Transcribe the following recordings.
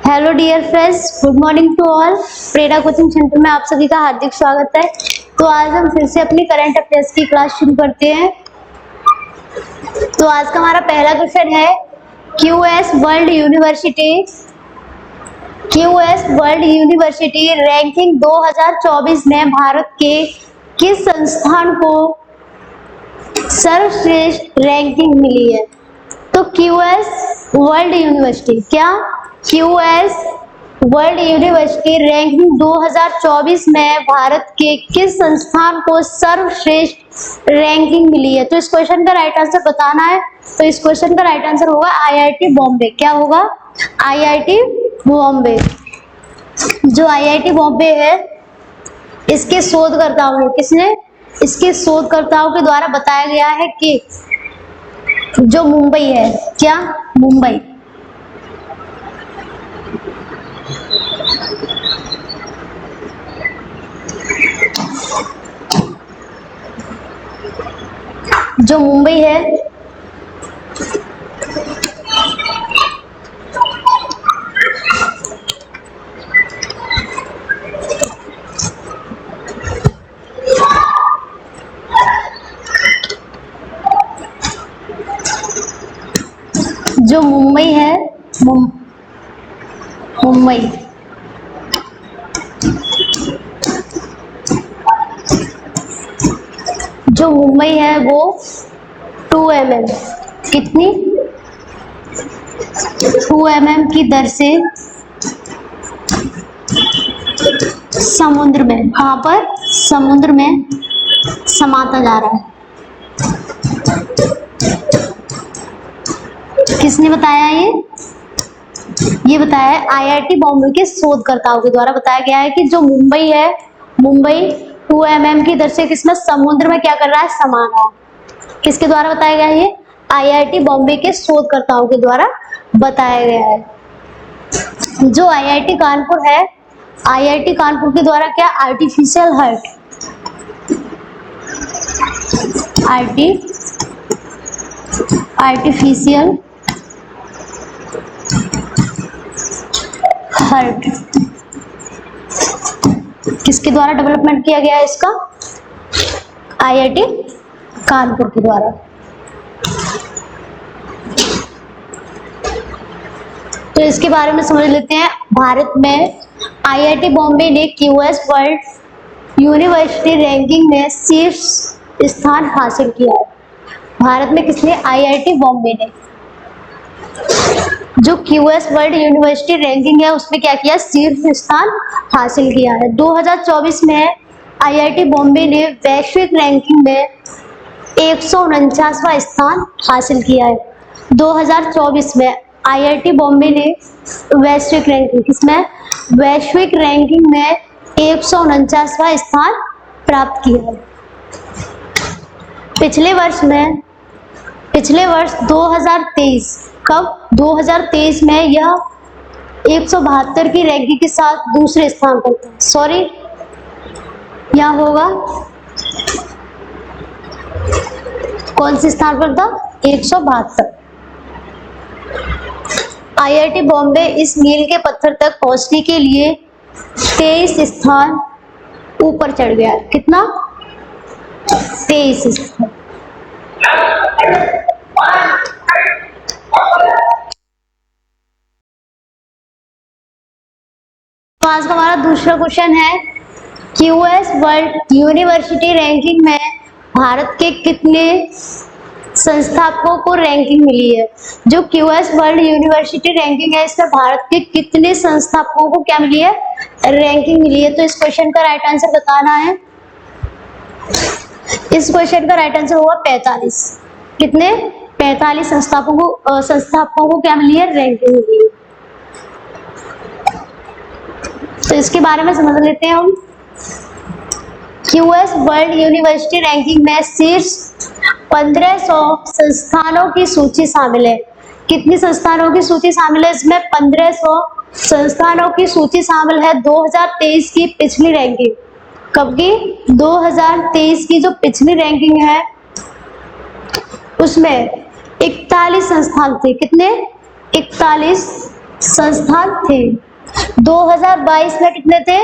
Hello dear friends, good morning to all. Prerna coaching centre में आप सभी का हार्दिक स्वागत है। तो आज हम फिर से अपनी करंट अफेयर्स की क्लास शुरू करते हैं। तो आज का हमारा पहला क्वेश्चन है क्यूएस वर्ल्ड यूनिवर्सिटी रैंकिंग 2024 में भारत के किस संस्थान को सर्वश्रेष्ठ रैंकिंग मिली है? तो क्यूएस वर्ल्ड यूनिवर्सिटी रैंकिंग 2024 में भारत के किस संस्थान को सर्वश्रेष्ठ रैंकिंग मिली है? तो इस क्वेश्चन का राइट आंसर बताना है। तो इस क्वेश्चन का राइट आंसर होगा आईआईटी बॉम्बे। क्या होगा? आईआईटी बॉम्बे। जो आईआईटी बॉम्बे है, इसके शोधकर्ताओं ने इसके शोधकर्ताओं के द्वारा बताया गया है कि जो मुंबई है, क्या मुंबई है मुंबई है वो 2 mm कितनी 2 mm की दर से समुद्र में, कहां पर? समुद्र में समाता जा रहा है। किसने बताया? ये बताया है आईआईटी बॉम्बे के शोधकर्ताओं के द्वारा बताया गया है कि जो मुंबई है, मुंबई 2 mm की दर से किसमें समुद्र में क्या कर रहा है? समा रहा है। किसके द्वारा बताया गया है? ये आईआईटी बॉम्बे के शोधकर्ताओं के द्वारा बताया गया है। जो आईआईटी कानपुर है, आईआईटी कानपुर के द्वारा क्या आर्टिफिशियल हार्ट किसके द्वारा डेवलपमेंट किया गया है? इसका आईआईटी कानपुर के द्वारा। तो इसके बारे में समझ लेते हैं। भारत में आईआईटी बॉम्बे ने क्यूएस वर्ल्ड यूनिवर्सिटी रैंकिंग में शीर्ष स्थान हासिल किया है। भारत में किसने? आईआईटी बॉम्बे ने। जो क्यूएस वर्ल्ड यूनिवर्सिटी रैंकिंग है उसमें क्या किया? शीर्ष स्थान हासिल किया है। 2024 में आईआईटी बॉम्बे ने वैश्विक रैंकिंग में 149वां स्थान हासिल किया है। 2024 में आईआईटी बॉम्बे ने वैश्विक रैंकिंग में 149वां स्थान प्राप्त किया है। पिछले वर्ष 2023 कब? 2023 में यह 172 की रैंकिंग के साथ दूसरे स्थान पर था। सॉरी, यह होगा कौन से स्थान पर था? 172। आईआईटी बॉम्बे इस मील के पत्थर तक पहुंचने के लिए 23 स्थान ऊपर चढ़ गया। कितना? 23 स्थान। तो आज का हमारा दूसरा क्वेश्चन है क्यूएस वर्ल्ड यूनिवर्सिटी रैंकिंग में भारत के कितने संस्थापकों को रैंकिंग मिली है? जो क्यूएस वर्ल्ड यूनिवर्सिटी रैंकिंग है, इसमें भारत के कितने संस्थापकों को क्या मिली है? रैंकिंग मिली है। तो इस क्वेश्चन का राइट आंसर बताना है। इस क्वेश्चन का राइट आंसर होगा 45। कितने? 45 संस्थापकों को क्या मिली है? रैंकिंग मिली है। तो इसके बारे में समझ लेते हैं हम। क्यूएस वर्ल्ड यूनिवर्सिटी रैंकिंग में शीर्ष 1500 संस्थानों की सूची शामिल है। कितनी संस्थानों की सूची शामिल है? इसमें 1500 संस्थानों की सूची शामिल है। 2023 की पिछली रैंकिंग, कब की? 2023 की जो पिछली रैंकिंग है उसमें 41 संस्थान थे। कितने? 41 संस्थान थे। 2022 में कितने थे?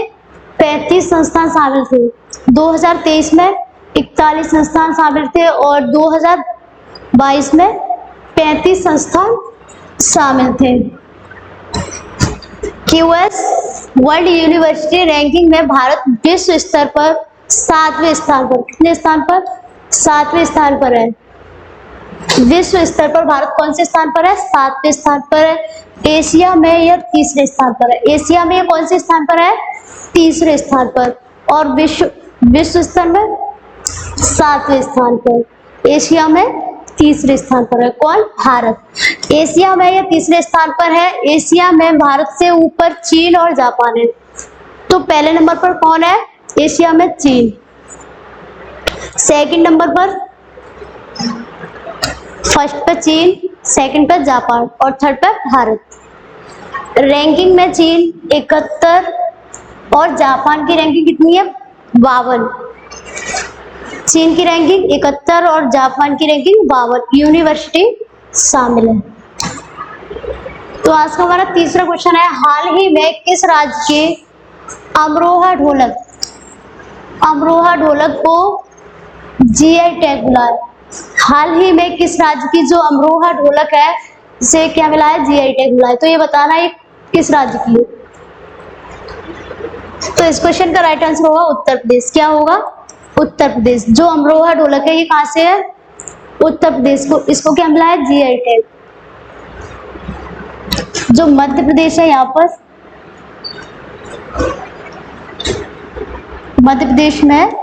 35 संस्थान शामिल थे। 2023 में 41 संस्थान शामिल थे और 2022 में 35 संस्थान शामिल थे। QS वर्ल्ड यूनिवर्सिटी रैंकिंग में भारत विश्व स्तर पर 7वें स्थान पर, कितने स्थान पर? 7वें स्थान पर है। विश्व स्तर पर भारत कौन से स्थान पर है? 7वें स्थान पर है। एशिया में यह 3रे स्थान पर है। एशिया में यह कौन से स्थान पर है? 3रे स्थान पर। और विश्व स्तर में 7वें स्थान पर। एशिया में 3रे स्थान पर है। कौन? भारत। एशिया में यह 3रे स्थान पर है। एशिया में भारत से ऊपर चीन और जापान है। तो पहले नंबर पर कौन है? एशिया में चीन। सेकंड नंबर पर, फर्स्ट पे चीन, सेकंड पे जापान और थर्ड पे भारत। रैंकिंग में चीन 71 और जापान की रैंकिंग कितनी है? 52। चीन की रैंकिंग 71 और जापान की रैंकिंग 52 यूनिवर्सिटी शामिल है। तो आज का हमारा तीसरा क्वेश्चन है, हाल ही में किस राज्य के अमरोहा ढोलक को जीआई टैग मिला है? हाल ही में किस राज्य की जो अमरोहा ढोलक है इसे क्या मिला है? जीआई टैग मिला है। तो ये बताना है किस राज्य की है। तो इस क्वेश्चन का राइट आंसर होगा उत्तर प्रदेश। क्या होगा? उत्तर प्रदेश। जो अमरोहा ढोलक है ये कहां से है? उत्तर प्रदेश को, इसको क्या मिला है? GI tag. जो मध्य प्रदेश है, यहाँ पर मध्य प्रदेश में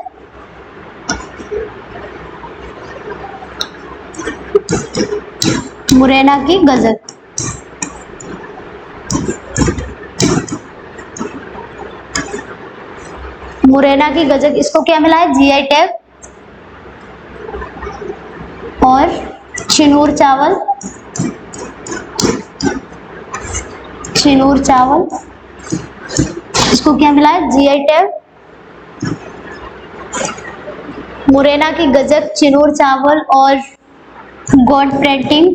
मुरैना की गजक, मुरैना की गजक, इसको क्या मिला है? GI tag. और चिनूर चावल, इसको क्या मिला है? GI tag. मुरैना की गजक, चिनूर चावल और गॉड पेंटिंग,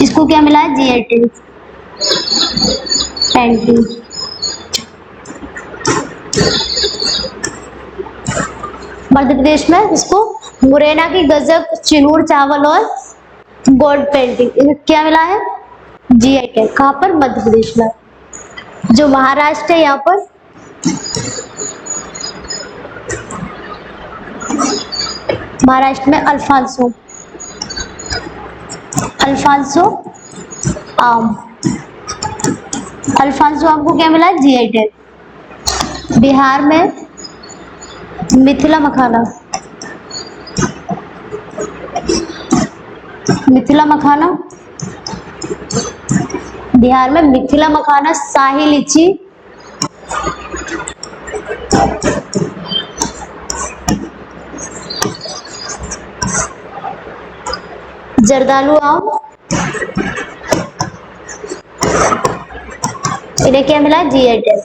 इसको क्या मिला है? GI tag. Painting. Madhya Pradesh में इसको मुरैना की गजक, चिनूर चावल और गॉड पेंटिंग क्या मिला है? GI tag. कहां पर? मध्य प्रदेश में। जो महाराष्ट्र है, यहाँ पर महाराष्ट्र में अल्फांसो आम, अल्फांसो आम को क्या मिला है? GI tag. बिहार में मिथिला मखाना, बिहार में मिथिला मखाना, शाही लीची, जर्दालू आम, इन्हें क्या मिला है? GI tag.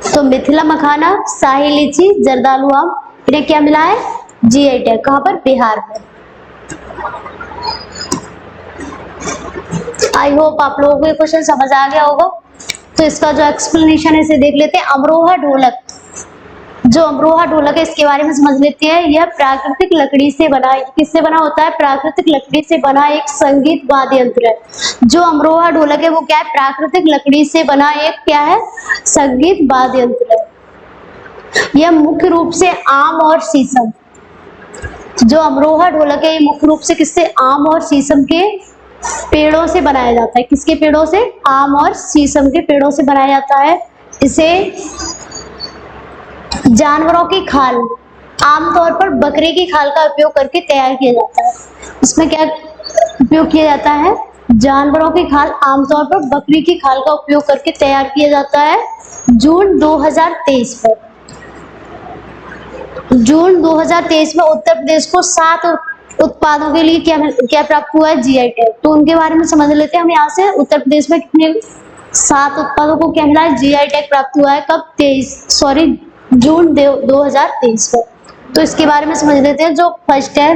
तो मिथिला मखाना, शाही लीची, जर्दालू आम, इन्हें क्या मिला है? GI tag. कहां पर? बिहार में। आई होप आप लोगों को ये क्वेश्चन समझ आ गया होगा। तो इसका जो एक्सप्लेनेशन है इसे देख लेते हैं। अमरोहा ढोलक, जो अमरोहा ढोलक है इसके बारे में समझ लेते हैं। यह प्राकृतिक लकड़ी से बना, किससे बना होता है? प्राकृतिक लकड़ी से बना एक संगीत वाद्य यंत्र है। जो अमरोहा ढोलक है वो क्या है? प्राकृतिक लकड़ी से बना एक क्या है? संगीत वाद्य यंत्र है। यह मुख्य रूप से आम और शीशम, जो अमरोहा ढोलक है ये मुख्य रूप से किससे? आम और शीशम के पेड़ों से बनाया जाता है। किसके पेड़ों से? आम और शीशम के पेड़ों से बनाया जाता है। इसे जानवरों की खाल, आमतौर पर बकरे की खाल का उपयोग करके तैयार किया जाता है। इसमें क्या उपयोग किया जाता है? जानवरों की खाल, आमतौर पर बकरी की खाल का उपयोग करके तैयार किया जाता है। जून 2023 में उत्तर प्रदेश को 7 उत्पादों के लिए क्या प्राप्त हुआ है? GI tag. तो उनके बारे में समझ लेते हैं हम। यहाँ से उत्तर प्रदेश में कितने 7 उत्पादों को क्या मिला है? जीआई टैग प्राप्त हुआ है। कब? जून 2023 को। तो इसके बारे में समझ लेते हैं। जो फर्स्ट है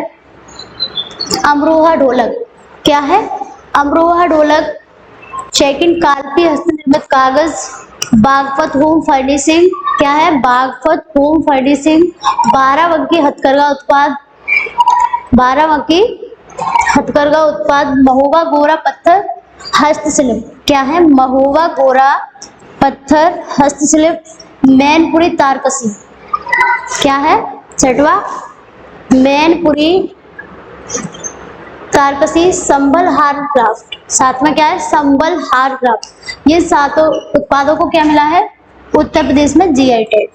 अमरोहा ढोलक क्या है? अमरोहा ढोलक। सेकंड, कालपी हस्तनिर्मित कागज। बागपत होम फर्निशिंग क्या है? Baghpat home furnishing. बाराबंकी हथकरघा उत्पाद। बाराबंकी हथकरघा उत्पाद। महोबा गोरा पत्थर हस्तशिल्प क्या है? महोबा गोरा पत्थर हस्तशिल्प। मैनपुरी तारकसी क्या है? छठवा, मैनपुरी तारकसी। संबल हार क्राफ्ट। सातवां क्या है? संबल हार क्राफ्ट। ये सातों उत्पादों को क्या मिला है? उत्तर प्रदेश में जीआई टैग।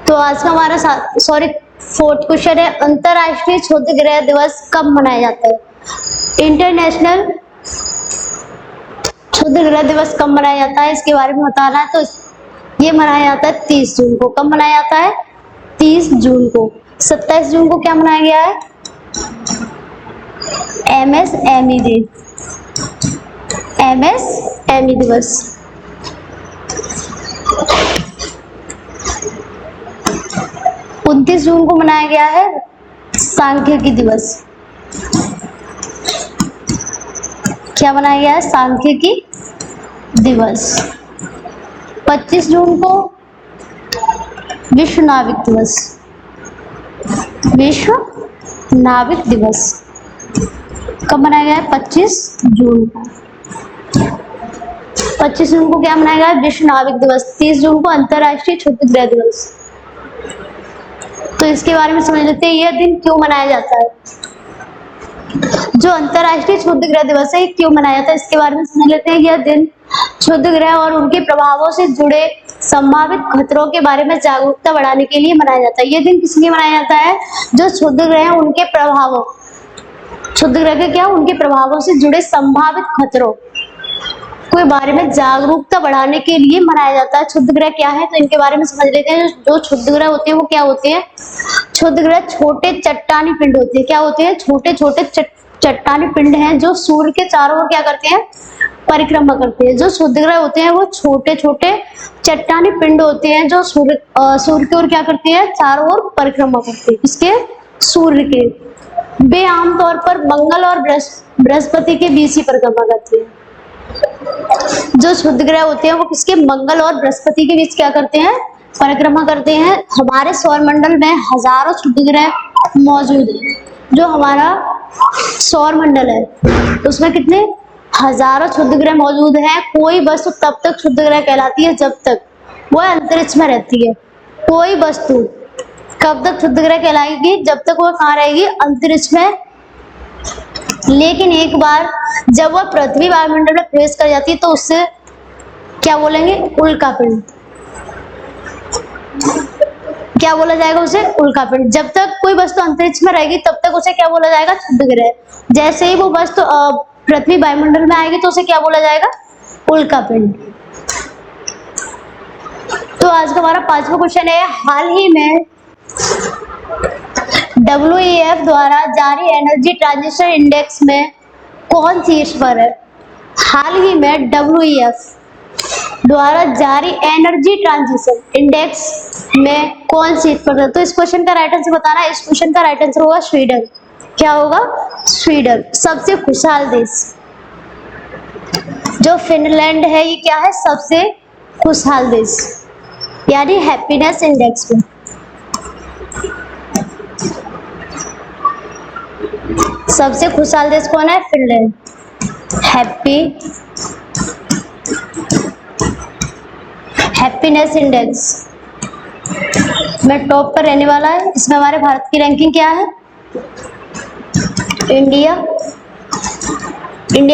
तो आज का हमारा फोर्थ क्वेश्चन है, अंतरराष्ट्रीय क्षुद्र ग्रह दिवस कब मनाया जाता है? इंटरनेशनल क्षुद्र ग्रह दिवस कब मनाया जाता है, इसके बारे में बताना है। तो ये मनाया जाता है 30 जून को। कब मनाया जाता है? 30 जून को। 27 जून को क्या मनाया गया है? MSME डे, MSME दिवस। 29 जून को मनाया गया है सांख्यिकी दिवस। क्या मनाया गया है? सांख्यिकी दिवस। 25 जून को विश्व नाविक दिवस। विश्व नाविक दिवस कब मनाया गया है? 25 जून को। 25 जून को क्या मनाया गया है? विश्व नाविक दिवस। 30 जून को अंतरराष्ट्रीय क्षुद्र ग्रह दिवस। तो इसके बारे में समझ लेते हैं, यह दिन क्यों मनाया जाता है। जो अंतरराष्ट्रीय क्षुद्र ग्रह दिवस है, क्यों मनाया जाता है, इसके बारे में समझ लेते हैं। यह दिन क्षुद्र ग्रह और उनके प्रभावों से जुड़े संभावित खतरों के बारे में जागरूकता बढ़ाने के लिए मनाया जाता है। यह दिन किस लिए मनाया जाता है? जो क्षुद्र ग्रह हैं उनके प्रभावों, क्षुद्र ग्रह के क्या, उनके प्रभावों से जुड़े संभावित खतरों के बारे में जागरूकता बढ़ाने के लिए मनाया जाता है। क्षुद्र ग्रह क्या है, तो इनके बारे में समझ लेते हैं। जो क्षुद्र ग्रह होते हैं वो क्या होते हैं? क्षुद्र ग्रह छोटे चट्टानी पिंड होते हैं। क्या होते हैं? छोटे छोटे चट्टानी पिंड हैं जो सूर्य के चारों ओर क्या करते हैं? परिक्रमा करते हैं। जो क्षुद्र ग्रह होते हैं वो छोटे छोटे चट्टानी पिंड होते हैं जो सूर्य की ओर क्या करते हैं? चारों ओर परिक्रमा करते हैं। इसके सूर्य के। वे आमतौर पर मंगल और बृहस्पति के बीच ही परिक्रमा करते हैं। जो क्षुद्र ग्रह होते हैं वो किसके? मंगल और बृहस्पति के बीच क्या करते हैं? परिक्रमा करते हैं। हमारे सौरमंडल में हजारों क्षुद्र ग्रह मौजूद है। जो हमारा सौरमंडल है उसमें कितने हजारों क्षुद्र ग्रह मौजूद हैं। कोई वस्तु तब तक क्षुद्र ग्रह कहलाती है जब तक वह अंतरिक्ष में रहती है। कोई वस्तु कब तक क्षुद्र ग्रह कहलाएगी? जब तक वह कहाँ रहेगी? अंतरिक्ष में। लेकिन एक बार जब वह पृथ्वी वायुमंडल में प्रवेश कर जाती है तो उससे क्या बोलेंगे? उल्कापिंड। क्या बोला जाएगा उसे? उल्कापिंड। जब तक कोई वस्तु अंतरिक्ष में रहेगी तब तक उसे क्या बोला जाएगा? क्षुद्र ग्रह। जैसे ही वो वस्तु पृथ्वी वायुमंडल में आएगी तो उसे क्या बोला जाएगा? उल्कापिंड। तो आज का हमारा 5वां क्वेश्चन है, हाल ही में WEF द्वारा जारी एनर्जी ट्रांजिशन इंडेक्स में कौन शीर्ष पर है? हाल ही में WEF द्वारा जारी एनर्जी ट्रांजिशन इंडेक्स में कौन शीर्ष पर है? तो इस क्वेश्चन का राइट आंसर बताना है। इस क्वेश्चन का राइट आंसर होगा स्वीडन। क्या होगा? स्वीडन। सबसे खुशहाल देश। जो फिनलैंड है ये क्या है? सबसे खुशहाल देश, यानी हैप्पीनेस इंडेक्स में। सबसे खुशहाल देश कौन है? फिनलैंड। हैप्पीनेस इंडेक्स में टॉप पर रहने वाला है। इसमें हमारे भारत की रैंकिंग क्या है? इंडिया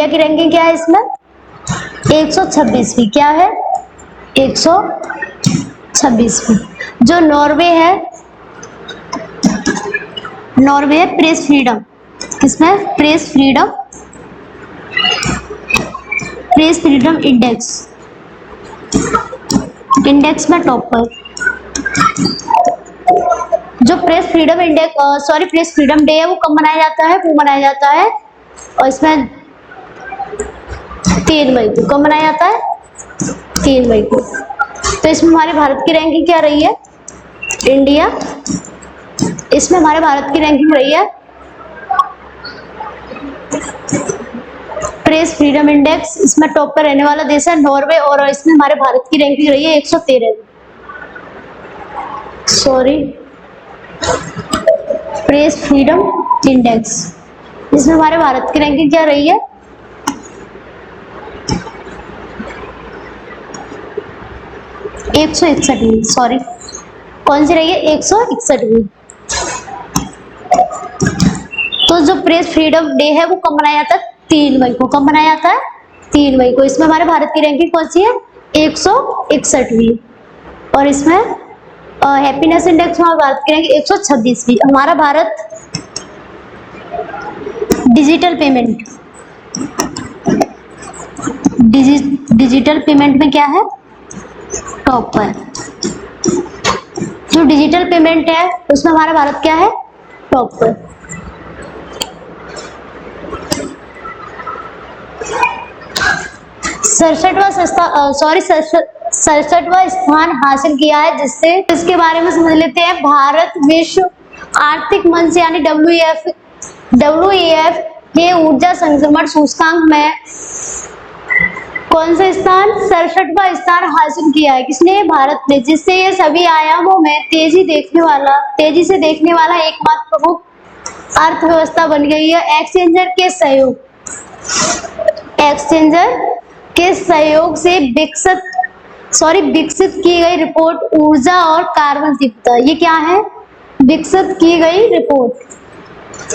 की रैंकिंग क्या है इसमें? 126वीं। क्या है? 126वीं। जो नॉर्वे है प्रेस फ्रीडम। किसमें? प्रेस फ्रीडम इंडेक्स में टॉप पर। जो प्रेस फ्रीडम डे है वो कब मनाया जाता है? वो मनाया जाता है और इसमें 3 मई को। कब मनाया जाता है? 3 मई को। तो इसमें हमारे भारत की रैंकिंग क्या रही है? इंडिया, इसमें हमारे भारत की रैंकिंग रही है प्रेस फ्रीडम इंडेक्स, इसमें टॉप पर रहने वाला देश है नॉर्वे, और इसमें हमारे भारत की रैंकिंग रही है 113, सॉरी, प्रेस फ्रीडम इंडेक्स, इसमें हमारे भारत की रैंकिंग क्या रही है? 161वीं, सॉरी, कौन सी रही है? 161वीं। तो जो प्रेस फ्रीडम डे है वो कब मनाया जाता है? 3 मई को। कब मनाया जाता है? 3 मई को। इसमें हमारे भारत की रैंकिंग कौन सी है? 161वीं। और इसमें हैप्पीनेस इंडेक्स में भारत की रैंकिंग 126वीं। हमारा Bharat digital payment, digital payment में क्या है? टॉप पर। जो डिजिटल पेमेंट है उसमें हमारा भारत क्या है? टॉप पर। सड़सठवां स्थान हासिल किया है, जिससे इसके बारे में समझ लेते हैं। भारत विश्व आर्थिक मंच यानी WEF के ऊर्जा संक्रमण सूचकांक में कौन सा स्थान? 67वां स्थान हासिल किया है। किसने? भारत ने, जिससे ये सभी आयामों में तेजी से देखने वाला एकमात्र प्रमुख अर्थव्यवस्था बन गई है। एक्सचेंजर के सहयोग से विकसित की गई रिपोर्ट ऊर्जा और कार्बन तीव्रता, ये क्या है? विकसित की गई रिपोर्ट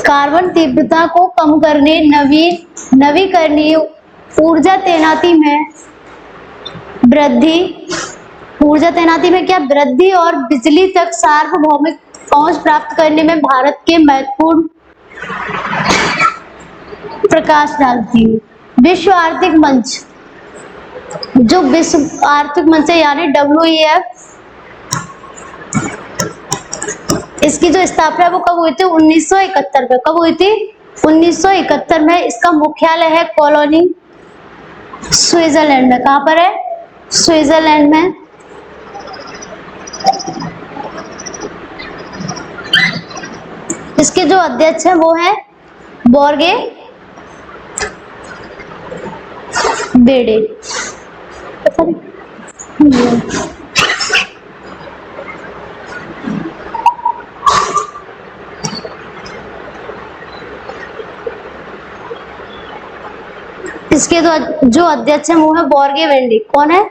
कार्बन तीव्रता को कम करने, नवीकरणीय ऊर्जा तैनाती में क्या वृद्धि और बिजली तक सार्वभौमिक पहुंच प्राप्त करने में भारत के महत्वपूर्ण प्रकाश डालती है। विश्व आर्थिक मंच, जो विश्व आर्थिक मंच है यानी WEF, इसकी जो स्थापना है वो कब हुई थी? 1971 में। कब हुई थी? 1971 में। इसका मुख्यालय है कॉलोनी स्विट्जरलैंड में। कहां पर है? स्विट्जरलैंड में। इसके जो अध्यक्ष हैं वो है बॉर्गे बेडे। इसके जो अध्यक्ष हैं वो है बॉर्गे वेंडी। कौन है?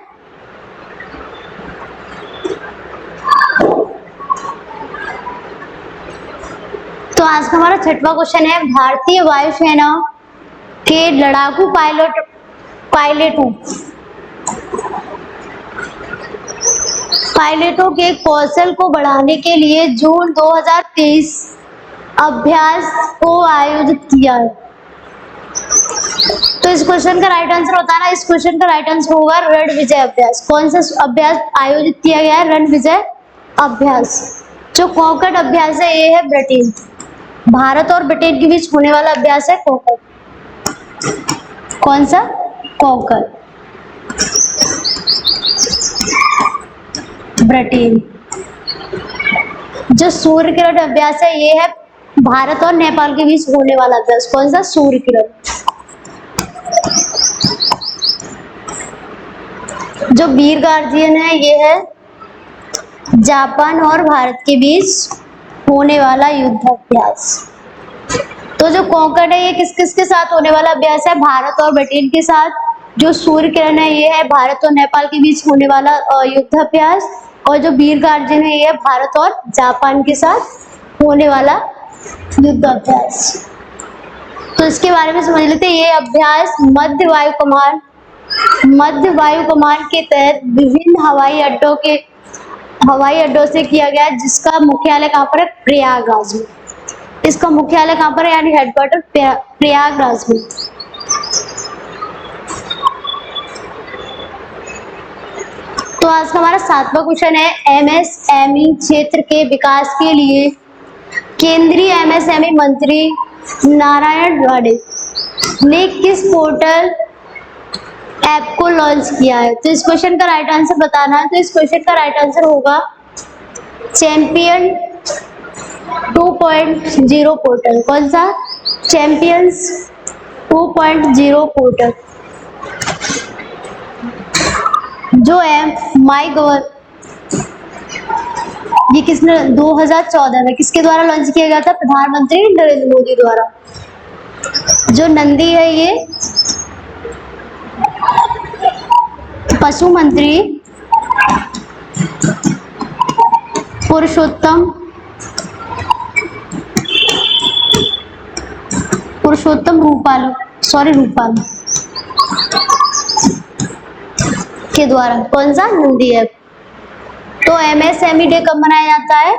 तो आज का हमारा 6वां क्वेश्चन है, भारतीय वायुसेना के लड़ाकू पायलटों के कौशल को बढ़ाने के लिए जून 2023 अभ्यास को आयोजित किया है। तो इस क्वेश्चन का राइट आंसर होता है ना, इस क्वेश्चन का राइट आंसर होगा रणविजय अभ्यास। कौन सा अभ्यास आयोजित किया गया है? रणविजय अभ्यास। जो कॉकड अभ्यास है ये है ब्रिटेन, भारत और ब्रिटेन के बीच होने वाला अभ्यास है कॉकड। कौन सा? कॉकड, ब्रिटेन। जो सूर्य किरण अभ्यास है ये है भारत और नेपाल के बीच होने वाला अभ्यास। कौन सा? सूर्य किरण। जो वीर गार्जियन है ये है जापान और भारत के बीच होने वाला युद्ध अभ्यास। तो जो कॉकड है ये किस किस के साथ होने वाला अभ्यास है? भारत और ब्रिटेन के साथ। जो सूर्य किरण है ये है भारत और नेपाल के बीच होने वाला युद्ध अभ्यास। और जो वीर गार्जियन है ये है भारत और जापान के साथ होने वाला युद्ध अभ्यास। तो इसके बारे में समझ लेते हैं। ये अभ्यास मध्य वायु कमान के तहत विभिन्न हवाई अड्डों से किया गया, जिसका मुख्यालय कहाँ पर है? प्रयागराज में। इसका मुख्यालय कहाँ पर है यानी हेडक्वार्टर प्रयागराज में। तो आज का हमारा 7वां क्वेश्चन है, MSME क्षेत्र के विकास के लिए केंद्रीय MSME मंत्री नारायण राणे ने किस पोर्टल ऐप को लॉन्च किया है? तो इस क्वेश्चन का राइट आंसर बताना है। तो इस क्वेश्चन का राइट आंसर होगा चैंपियन 2.0 पोर्टल। कौन सा? चैंपियंस 2.0 पोर्टल जो है माई गवर, ये किसने 2014 में किसके द्वारा लॉन्च किया गया था? प्रधानमंत्री नरेंद्र मोदी द्वारा। जो नंदी है ये पशु मंत्री पुरुषोत्तम रूपाल के द्वारा। कौन सा? नंदी ऐप। तो MSME डे कब मनाया जाता है?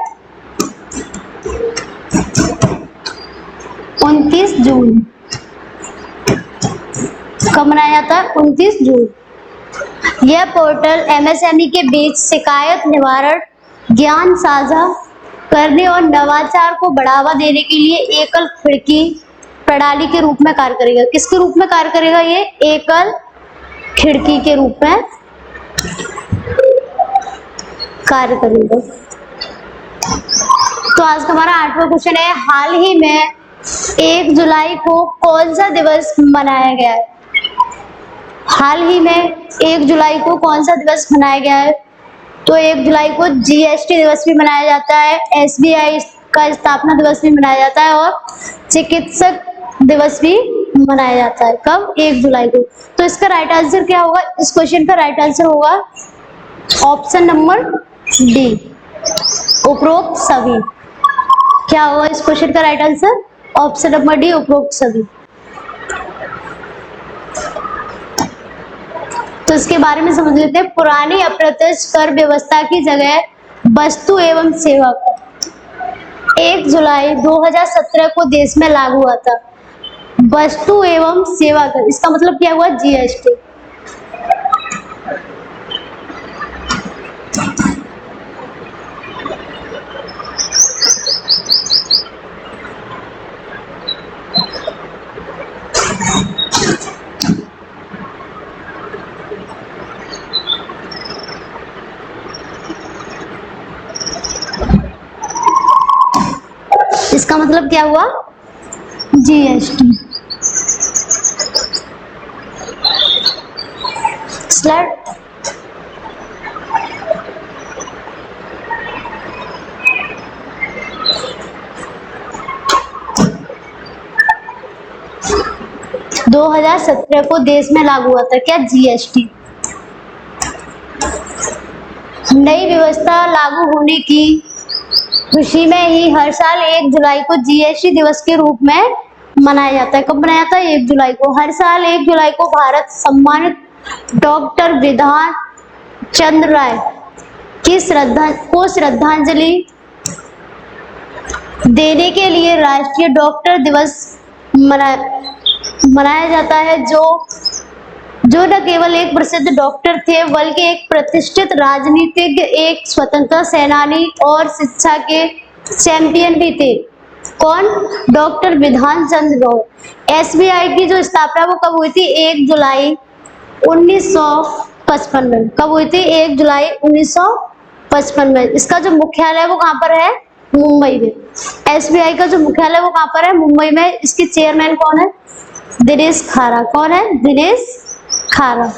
29 जून। कब मनाया जाता है? 29 जून। यह पोर्टल MSME के बीच शिकायत निवारण, ज्ञान साझा करने और नवाचार को बढ़ावा देने के लिए एकल खिड़की प्रणाली के रूप में कार्य करेगा। किसके रूप में कार्य करेगा? ये एकल खिड़की के रूप में कार्य करेगा। तो आज का हमारा 8वां क्वेश्चन है, हाल ही में 1 जुलाई को कौन सा दिवस मनाया गया है? हाल ही में 1 जुलाई को कौन सा दिवस मनाया गया है? तो 1 जुलाई को GST दिवस भी मनाया जाता है, SBI का स्थापना दिवस भी मनाया जाता है और चिकित्सक दिवस भी मनाया जाता है। कब? 1 जुलाई को। तो इसका राइट आंसर क्या होगा? इस क्वेश्चन का राइट आंसर होगा ऑप्शन नंबर डी, उपरोक्त सभी। क्या होगा इस क्वेश्चन का right answer? Option number D, उपरोक्त सभी। तो इसके बारे में समझ लेते हैं। पुरानी अप्रत्यक्ष कर व्यवस्था की जगह वस्तु एवं सेवा कर 1 जुलाई 2017 को देश में लागू हुआ था। वस्तु एवं सेवा कर, इसका मतलब क्या हुआ? GST। इसका मतलब क्या हुआ? GST। स्लाइड। दो 2017 को देश में लागू हुआ था क्या? GST। नई व्यवस्था लागू होने की खुशी में ही हर साल 1 जुलाई को GST दिवस के रूप में मनाया जाता है। कब मनाया जाता है? 1 जुलाई को। हर साल 1 जुलाई को भारत सम्मानित डॉक्टर विधान चंद्र राय की श्रद्धांजलि देने के लिए राष्ट्रीय डॉक्टर दिवस मनाया जाता है, जो न केवल एक प्रसिद्ध डॉक्टर थे बल्कि एक प्रतिष्ठित राजनीतिज्ञ, एक स्वतंत्रता सेनानी और शिक्षा के चैंपियन भी थे। कौन? डॉक्टर विधान चंद्र राय। SBI की जो स्थापना वो कब हुई थी? 1 जुलाई 1955 में। कब हुई थी? 1 जुलाई 1955 में। इसका जो मुख्यालय है वो कहाँ पर है? मुंबई में। SBI का जो मुख्यालय है वो कहाँ पर है? मुंबई में। इसके चेयरमैन कौन है? दिनेश खारा। कौन है? दिनेश खारा।